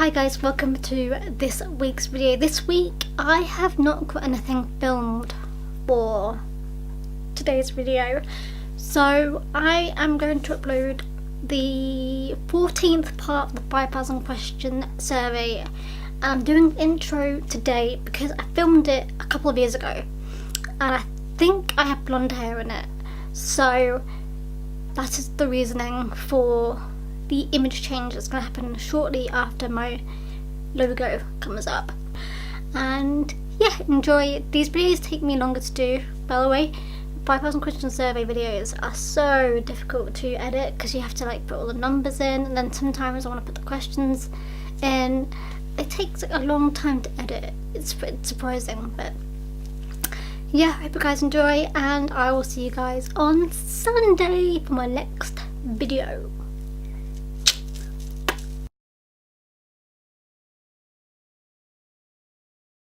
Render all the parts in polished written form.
Hi guys, welcome to this week's video. This week I have not got anything filmed for today's video, so I am going to upload the 14th part of the 5,000 question survey, and I'm doing the intro today because I filmed it a couple of years ago and I think I have blonde hair in it, so that is the reasoning for the image change that's going to happen shortly after my logo comes up. And yeah, enjoy. These videos take me longer to do, by the way. 5,000 question survey videos are so difficult to edit because you have to like put all the numbers in, and then sometimes I want to put the questions in. It takes like, a long time to edit. It's surprising, but yeah, I hope you guys enjoy, and I will see you guys on Sunday for my next video.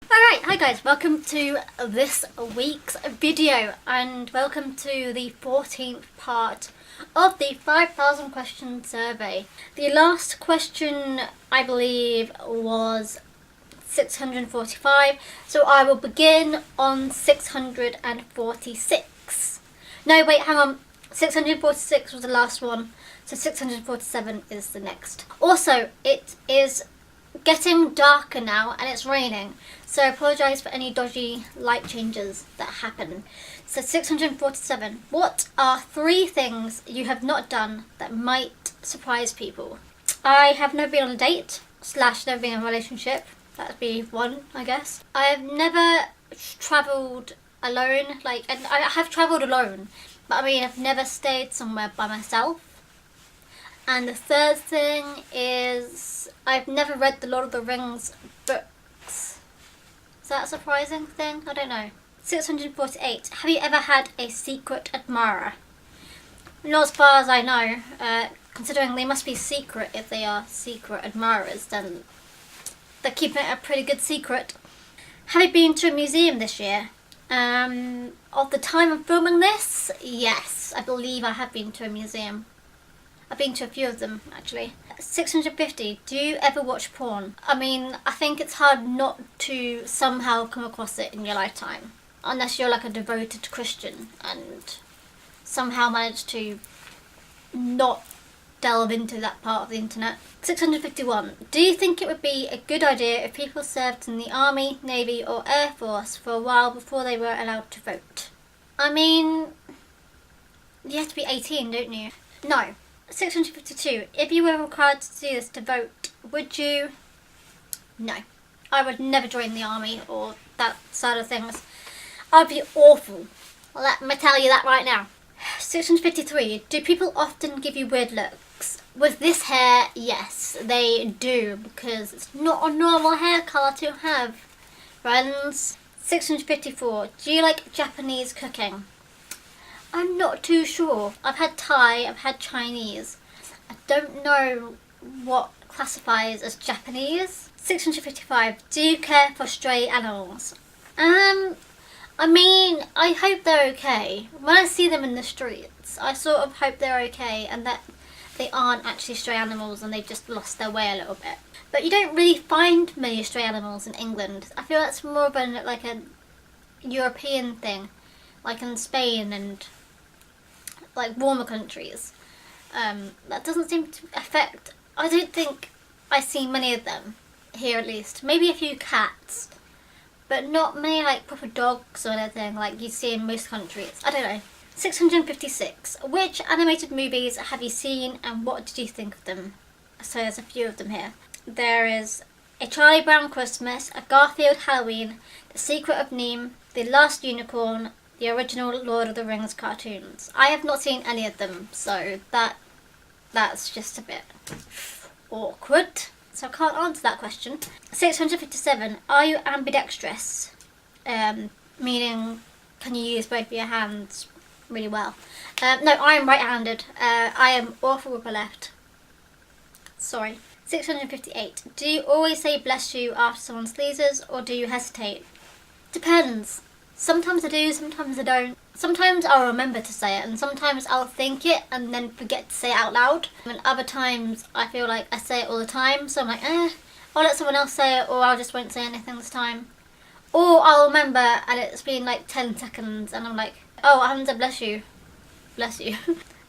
Alright, hi guys, welcome to this week's video and welcome to the 14th part of the 5,000 question survey. The last question, I believe, was 645, so I will begin on 646. No, wait, hang on. 646 was the last one, so 647 is the next. Also, it is getting darker now and it's raining, so I apologise for any dodgy light changes that happen. So 647. What are 3 things you have not done that might surprise people? I have never been on a date / never been in a relationship. That'd be 1, I guess. I have never travelled alone. And I have travelled alone, but I mean I've never stayed somewhere by myself. And the 3rd thing is I've never read the Lord of the Rings books. Is that a surprising thing? I don't know. 648. Have you ever had a secret admirer? Not as far as I know. Considering they must be secret if they are secret admirers, then they're keeping it a pretty good secret. Have you been to a museum this year? Of the time of filming this, yes. I believe I have been to a museum. I've been to a few of them, actually. 650. Do you ever watch porn? I mean, I think it's hard not to somehow come across it in your lifetime. Unless you're like a devoted Christian and somehow manage to not delve into that part of the internet. 651. Do you think it would be a good idea if people served in the Army, Navy or Air Force for a while before they were allowed to vote? I mean, you have to be 18, don't you? No. 652. If you were required to do this to vote, would you? No. I would never join the army or that side of things. I'd be awful. Let me tell you that right now. 653. Do people often give you weird looks? With this hair, yes, they do, because it's not a normal hair colour to have, friends. 654. Do you like Japanese cooking? I'm not too sure. I've had Thai, I've had Chinese. I don't know what classifies as Japanese. 655. Do you care for stray animals? I mean, I hope they're okay. When I see them in the streets, I sort of hope they're okay and that they aren't actually stray animals and they've just lost their way a little bit. But you don't really find many stray animals in England. I feel that's more of a European thing, like in Spain and like warmer countries. That doesn't seem to affect. I don't think I see many of them here, at least. Maybe a few cats, but not many like proper dogs or anything like you see in most countries. I don't know. 656. Which animated movies have you seen and what did you think of them? So there's a few of them here. There is A Charlie Brown Christmas, A Garfield Halloween, The Secret of Neem, The Last Unicorn, the original Lord of the Rings cartoons. I have not seen any of them, so that's just a bit awkward. So I can't answer that question. 657. Are you ambidextrous? Meaning, can you use both of your hands really well? No, I am right-handed. I am awful with my left. Sorry. 658. Do you always say bless you after someone sneezes, or do you hesitate? Depends. Sometimes I do, sometimes I don't. Sometimes I'll remember to say it, and sometimes I'll think it and then forget to say it out loud. And other times I feel like I say it all the time, so I'm like, I'll let someone else say it, or I just won't say anything this time. Or I'll remember and it's been like 10 seconds and I'm like, oh, I haven't said bless you. Bless you.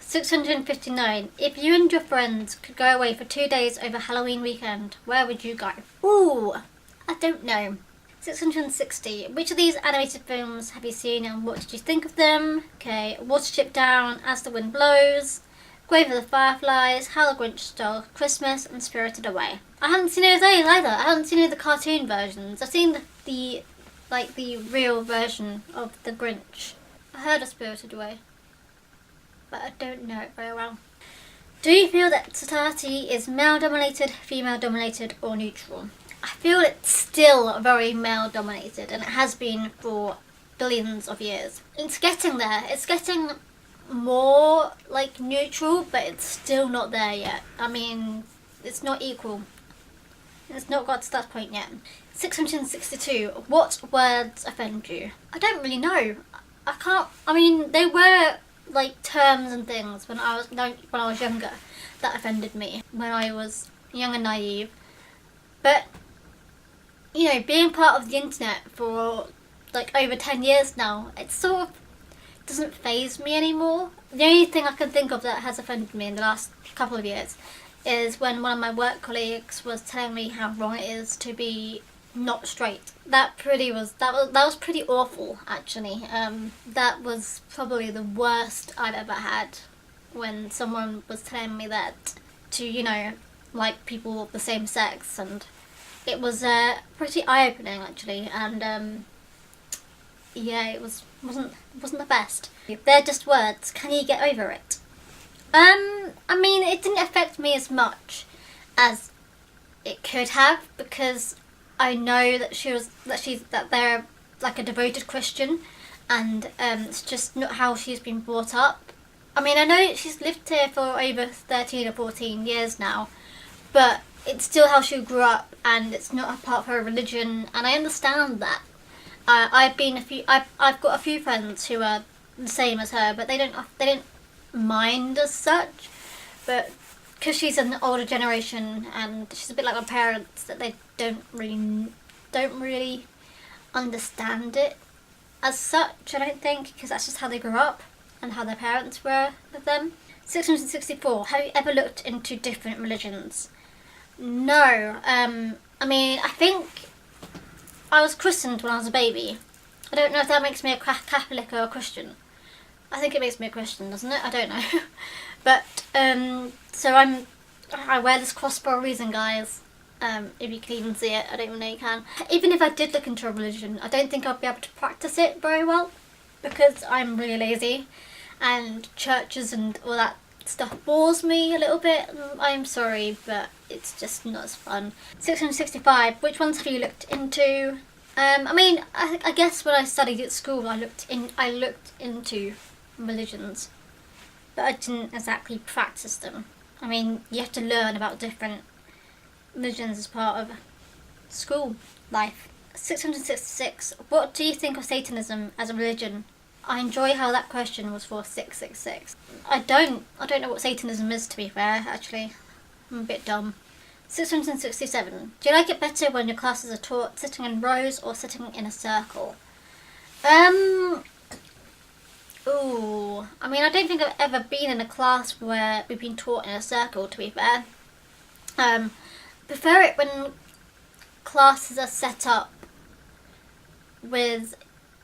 659. If you and your friends could go away for 2 days over Halloween weekend, where would you go? Ooh, I don't know. 660. Which of these animated films have you seen and what did you think of them? Okay, Watership Down, As the Wind Blows, Grave of the Fireflies, How the Grinch Stole Christmas, and Spirited Away. I haven't seen any of those either. I haven't seen any of the cartoon versions. I've seen the real version of the Grinch. I heard of Spirited Away, but I don't know it very well. Do you feel that society is male-dominated, female-dominated, or neutral? I feel it's still very male-dominated, and it has been for billions of years. It's getting there. It's getting more like neutral, but it's still not there yet. I mean, it's not equal. It's not got to that point yet. 662. What words offend you? I don't really know. I can't. I mean, they were like terms and things when I was younger that offended me when I was young and naive. But you know, being part of the internet for like over 10 years now, it sort of doesn't faze me anymore. The only thing I can think of that has offended me in the last couple of years is when one of my work colleagues was telling me how wrong it is to be not straight. That was pretty awful, actually. That was probably the worst I've ever had, when someone was telling me that to, you know, like people of the same sex, and it was pretty eye-opening, actually, and yeah, it wasn't the best. They're just words. Can you get over it? I mean, it didn't affect me as much as it could have, because I know that they're like a devoted Christian, and it's just not how she's been brought up. I mean, I know she's lived here for over 13 or 14 years now, but it's still how she grew up, and it's not a part of her religion, and I understand that. I've got a few friends who are the same as her, but they don't mind as such, but because she's an older generation and she's a bit like my parents, that they don't really understand it as such, I don't think, because that's just how they grew up and how their parents were with them. 664. Have you ever looked into different religions? No. I mean, I think I was christened when I was a baby. I don't know if that makes me a Catholic or a Christian. I think it makes me a Christian, doesn't it? I don't know. But, so I wear this cross for a reason, guys. If you can even see it, I don't even know you can. Even if I did look into a religion, I don't think I'd be able to practice it very well, because I'm really lazy, and churches and all that stuff bores me a little bit. I'm sorry, but it's just not as fun. 665. Which ones have you looked into? I mean, I guess when I studied at school, I looked into religions, but I didn't exactly practice them. I mean, you have to learn about different religions as part of school life. 666. What do you think of Satanism as a religion? I enjoy how that question was for 666. I don't know what Satanism is, to be fair, actually. I'm a bit dumb. 667. Do you like it better when your classes are taught sitting in rows or sitting in a circle? Ooh. I mean, I don't think I've ever been in a class where we've been taught in a circle, to be fair. Prefer it when classes are set up with,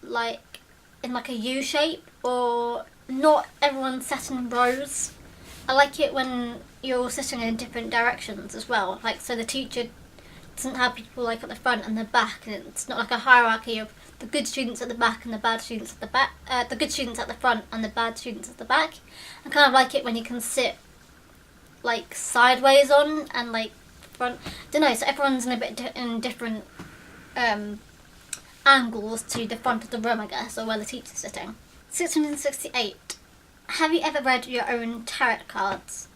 like, in like a U shape, or not everyone sat in rows. I like it when you're all sitting in different directions as well, like, so the teacher doesn't have people like at the front and the back, and it's not like a hierarchy of the good students at the back and the bad students at the back, the good students at the front and the bad students at the back. I kind of like it when you can sit like sideways on and like front. I don't know, so everyone's in different angles to the front of the room, I guess, or where the teacher's sitting. 668. Have you ever read your own tarot cards?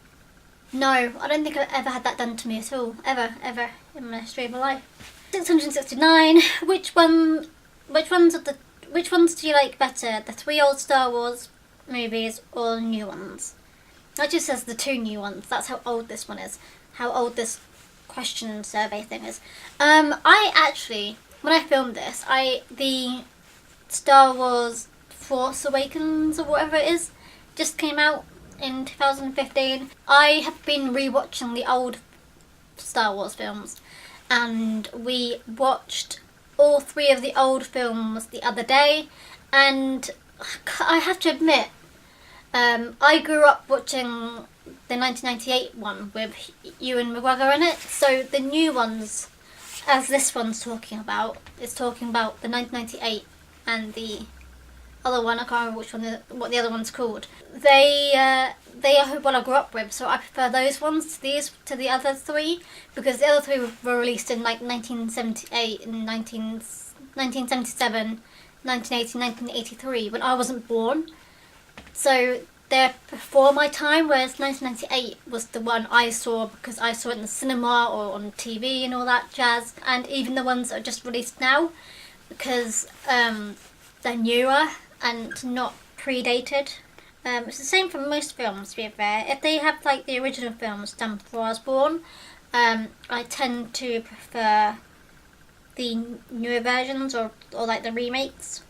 No, I don't think I've ever had that done to me at all. Ever in my history of my life. 669. Which ones do you like better? The 3 old Star Wars movies or the new ones? That just says the 2 new ones. That's how old this one is. How old this question survey thingers. I actually, when I filmed this, the Star Wars Force Awakens or whatever it is just came out in 2015. I have been rewatching the old Star Wars films, and we watched all 3 of the old films the other day, and I have to admit, I grew up watching the 1998 one with Ewan McGregor in it, so the new ones, as this one's talking about, is talking about the 1998 and the other one, I can't remember what the other one's called. They are what I grew up with, so I prefer those ones to the other 3, because the other 3 were released in like 1978 and 1977, 1980, 1983, when I wasn't born. So they're before my time, whereas 1998 was the one I saw because I saw it in the cinema or on TV and all that jazz. And even the ones that are just released now, because they're newer and not predated. It's the same for most films, to be fair. If they have like the original films done before I was born, I tend to prefer the newer versions or like the remakes.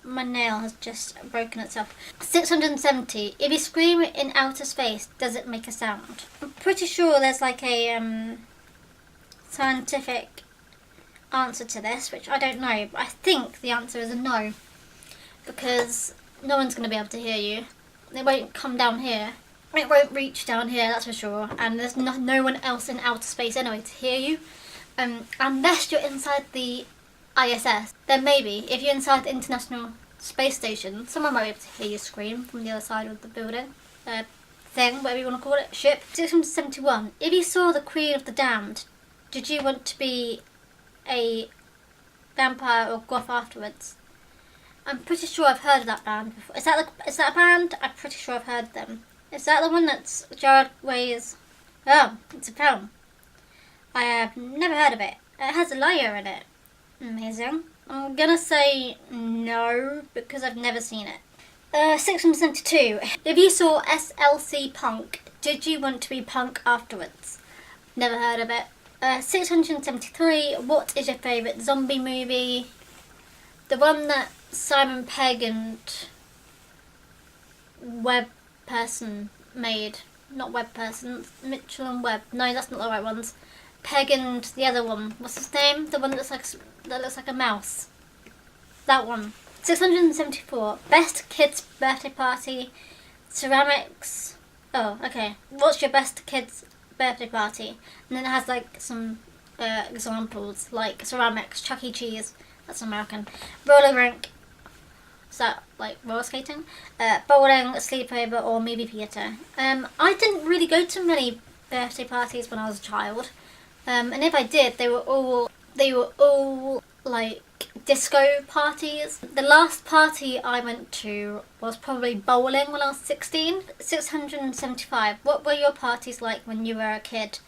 My nail has just broken itself. 670. If you scream in outer space, does it make a sound? I'm pretty sure there's like a scientific answer to this, which I don't know, but I think the answer is a no, because no one's going to be able to hear you. It won't come down here. It won't reach down here, that's for sure, and there's no one else in outer space anyway to hear you, unless you're inside the ISS. Then maybe, if you're inside the International Space Station, someone might be able to hear you scream from the other side of the building. Thing, whatever you want to call it, ship. 671. If you saw the Queen of the Damned, did you want to be a vampire or goth afterwards? I'm pretty sure I've heard of that band before. Is that a band? I'm pretty sure I've heard of them. Is that the one that's Jared Way's? Oh, it's a film. I have never heard of it. It has a liar in it. Amazing. I'm gonna say no, because I've never seen it. 672. If you saw SLC Punk, did you want to be punk afterwards? Never heard of it. 673. What is your favourite zombie movie? The one that Simon Pegg and Webb Person made. Not Webb Person, Mitchell and Webb. No, that's not the right ones. Pegg and the other one. What's his name? The one that looks like a mouse. That one. 674. Best kids' birthday party. Ceramics. Oh, okay. What's your best kids' birthday party? And then it has like some examples, like ceramics, Chuck E. Cheese. That's American. Roller rink. Is that like roller skating? Bowling, a sleepover, or movie theatre. I didn't really go to many birthday parties when I was a child. And if I did, they were all like disco parties. The last party I went to was probably bowling when I was 16. 675. What were your parties like when you were a kid?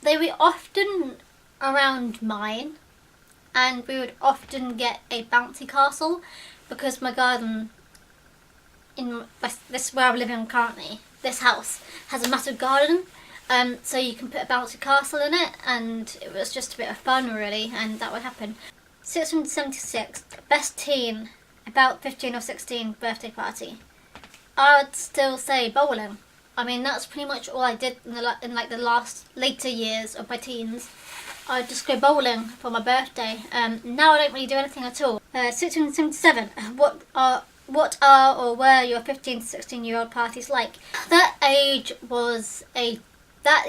They were often around mine, and we would often get a bouncy castle, because my garden in this where I'm living currently, this house has a massive garden. So you can put a bouncy castle in it, and it was just a bit of fun really, and that would happen. 676. Best teen, about 15 or 16 birthday party. I would still say bowling. I mean, that's pretty much all I did in like the later years of my teens. I'd just go bowling for my birthday. Now I don't really do anything at all. 677. What are or were your 15 to 16-year-old parties like? That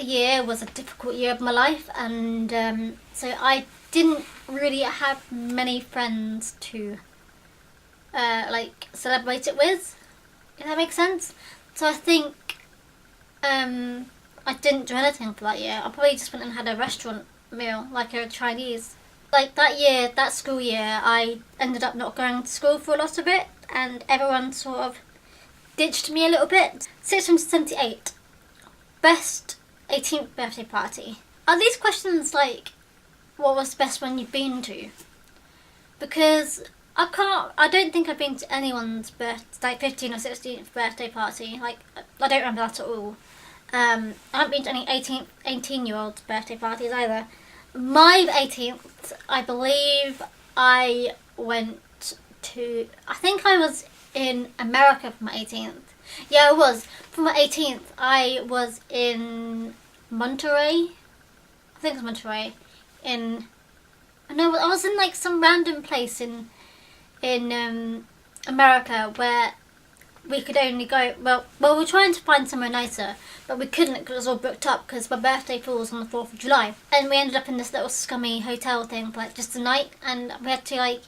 year was a difficult year of my life, and so I didn't really have many friends to like celebrate it with, if that makes sense. So I think I didn't do anything for that year. I probably just went and had a restaurant meal, like a Chinese. Like that school year, I ended up not going to school for a lot of it, and everyone sort of ditched me a little bit. 678. Best 18th birthday party. Are these questions like, what was the best one you've been to? Because I don't think I've been to anyone's 15th or 16th birthday party. Like, I don't remember that at all. I haven't been to any 18-year-old birthday parties either. My 18th, I believe I went to, I think I was in America for my 18th. Yeah, I was. For my 18th, I was in Monterey. I think it was Monterey. No, I was in like some random place in America where we could only go. Well, we were trying to find somewhere nicer, but we couldn't because it was all booked up because my birthday falls on the 4th of July, and we ended up in this little scummy hotel thing for like just a night, and we had to like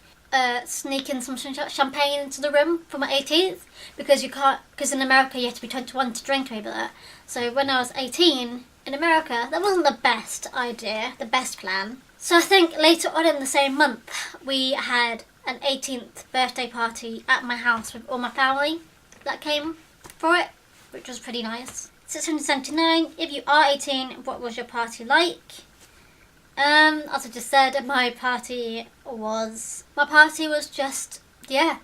sneak in some champagne into the room for my 18th because you can't, because in America you have to be 21 to drink over there. So when I was 18 in America, that wasn't the best idea, the best plan. So I think later on in the same month we had an 18th birthday party at my house with all my family that came for it, which was pretty nice. 679, if you are 18, what was your party like? As I just said, my party was just, yeah,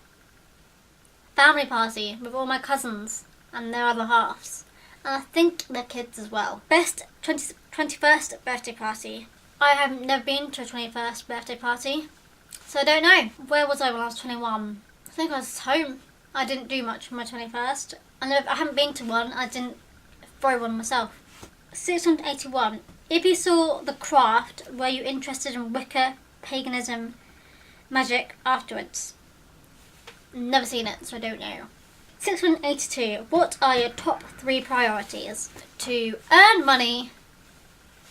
family party with all my cousins and their other halves. And I think their kids as well. Best 21st birthday party. I have never been to a 21st birthday party, so I don't know. Where was I when I was 21? I think I was home. I didn't do much for my 21st. I haven't been to one. I didn't throw one myself. 681. If you saw The Craft, were you interested in Wicca, paganism, magic afterwards? Never seen it, so I don't know. 682. What are your top 3 priorities? To earn money,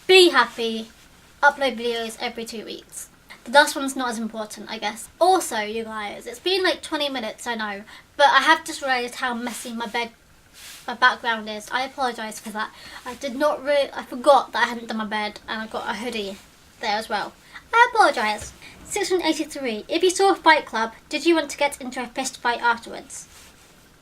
be happy, upload videos every 2 weeks. The last one's not as important, I guess. Also, you guys, it's been like 20 minutes, I know, but I have just realised how messy my background is. I apologise for that. I forgot that I hadn't done my bed, and I got a hoodie there as well. I apologise. 683. If you saw Fight Club, did you want to get into a fist fight afterwards?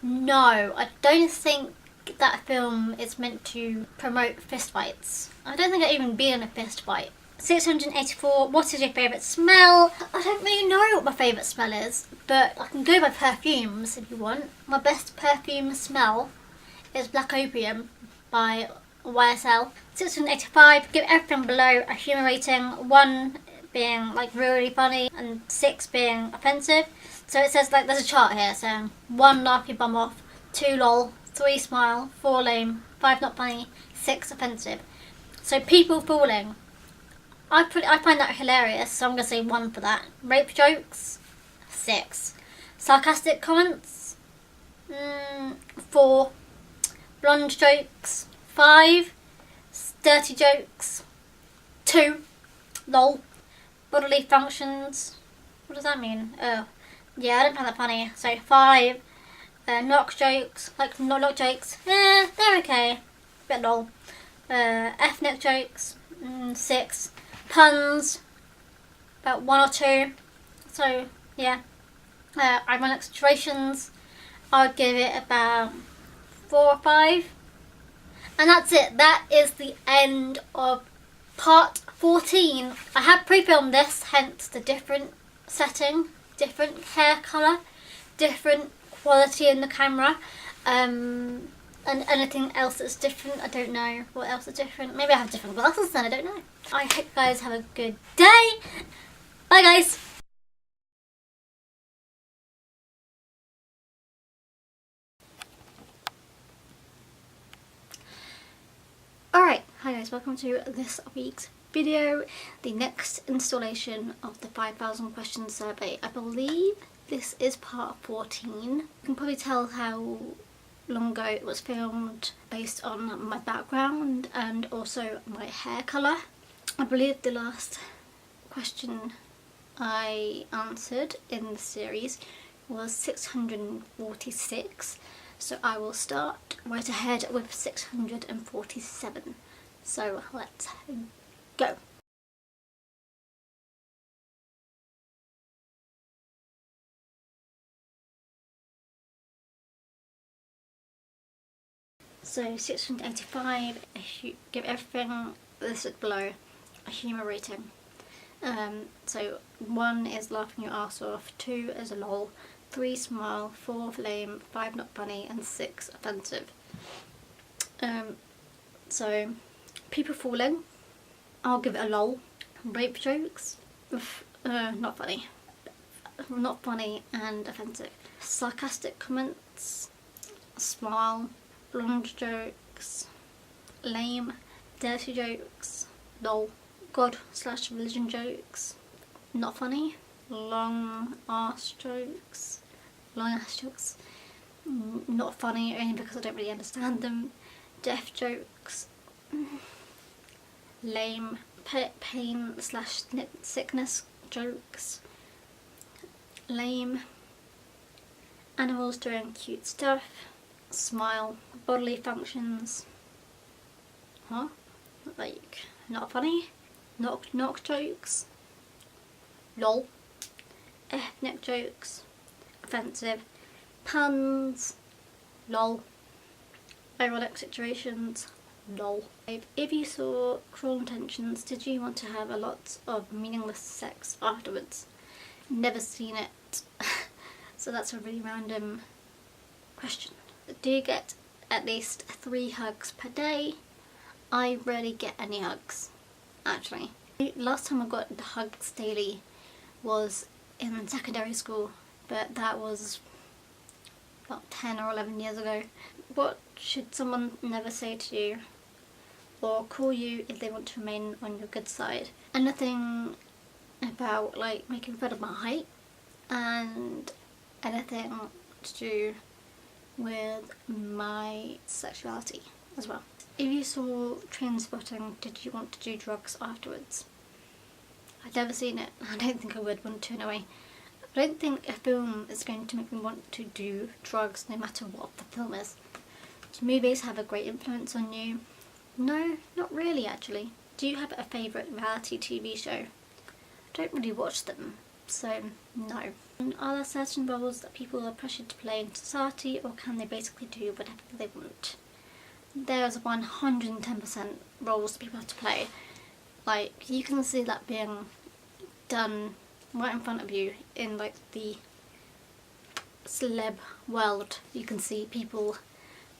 No, I don't think that film is meant to promote fist fights. I don't think I've even been in a fist fight. 684. What is your favourite smell? I don't really know what my favourite smell is, but I can go by perfumes if you want. My best perfume smell is Black Opium by YSL. 685. Give everything below a humour rating. 1 being like really funny and 6 being offensive. So it says like there's a chart here saying 1 laugh your bum off, 2 lol, 3 smile, 4 lame, 5 not funny, 6 offensive. So people falling. I find that hilarious, so I'm going to say 1 for that. Rape jokes, 6. Sarcastic comments, 4. Blonde jokes, 5. Dirty jokes, 2. Lol. Bodily functions, what does that mean? Oh, yeah, I don't find that funny. So 5. Knock jokes, like not knock jokes, they're okay. Bit lol. Ethnic jokes, 6. Puns, about 1 or 2. So yeah. Ironic situations, I would give it about 4 or 5. And that's it. That is the end of part 14. I have pre-filmed this, hence the different setting, different hair colour, different quality in the camera, and anything else that's different. I don't know what else is different. Maybe I have different glasses then, I don't know. I hope you guys have a good day. Bye guys. Alright, hi guys, welcome to this week's video, the next installation of the 5,000 question survey. I believe this is part 14. You can probably tell how long ago it was filmed based on my background and also my hair colour. I believe the last question I answered in the series was 646, so I will start right ahead with 647. So let's go. So 685, give everything listed below a humour rating. So 1 is laughing your ass off, 2 is a lol, 3 smile, 4 lame, 5 not funny, and 6 offensive. So, people falling, I'll give it a lol. Rape jokes, not funny. Not funny and offensive. Sarcastic comments, smile. Blonde jokes, lame. Dirty jokes, lol. God/religion jokes, not funny. Long ass jokes, not funny only because I don't really understand them. Death jokes, lame. Pain/sickness jokes, lame. Animals doing cute stuff, smile. Bodily functions, like not funny. Knock jokes, lol. Ethnic jokes, offensive. Puns, lol. Ironic situations, lol. If you saw cruel intentions, did you want to have a lot of meaningless sex afterwards? Never seen it. So that's a really random question. Do you get at least 3 hugs per day? I rarely get any hugs, actually. Last time I got hugs daily was in secondary school, but that was about 10 or 11 years ago. What should someone never say to you or call you if they want to remain on your good side? Anything about like making fun of my height, and anything to do with my sexuality as well. If you saw train spotting, did you want to do drugs afterwards? I've never seen it. I don't think I would want to anyway. I don't think a film is going to make me want to do drugs no matter what the film is. Do movies have a great influence on you? No, not really actually. Do you have a favourite reality TV show? I don't really watch them, so no. And are there certain roles that people are pressured to play in society, or can they basically do whatever they want? There's 110% roles that people have to play. Like, you can see that being done right in front of you in like the celeb world. You can see people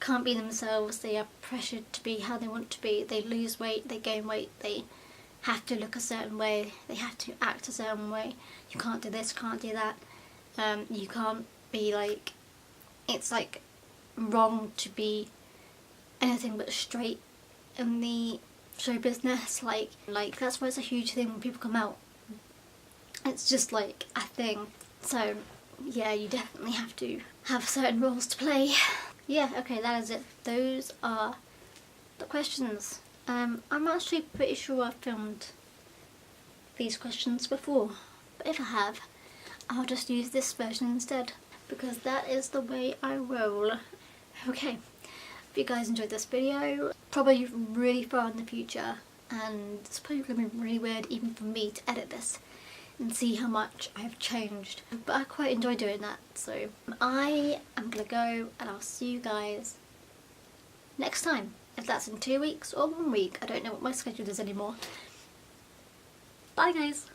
can't be themselves, they are pressured to be how they want to be, they lose weight, they gain weight, they have to look a certain way, they have to act a certain way. You can't do this, can't do that. You can't be like, it's like wrong to be anything but straight in the show business. Like that's why it's a huge thing when people come out. It's just like a thing. So yeah, you definitely have to have certain roles to play. Yeah, okay, that is it. Those are the questions. I'm actually pretty sure I've filmed these questions before, but if I have, I'll just use this version instead, because that is the way I roll. Okay, if you guys enjoyed this video, probably really far in the future, and it's probably going to be really weird even for me to edit this and see how much I've changed, but I quite enjoy doing that. So I am gonna go, and I'll see you guys next time. If that's in 2 weeks or 1 week, I don't know what my schedule is anymore. Bye guys!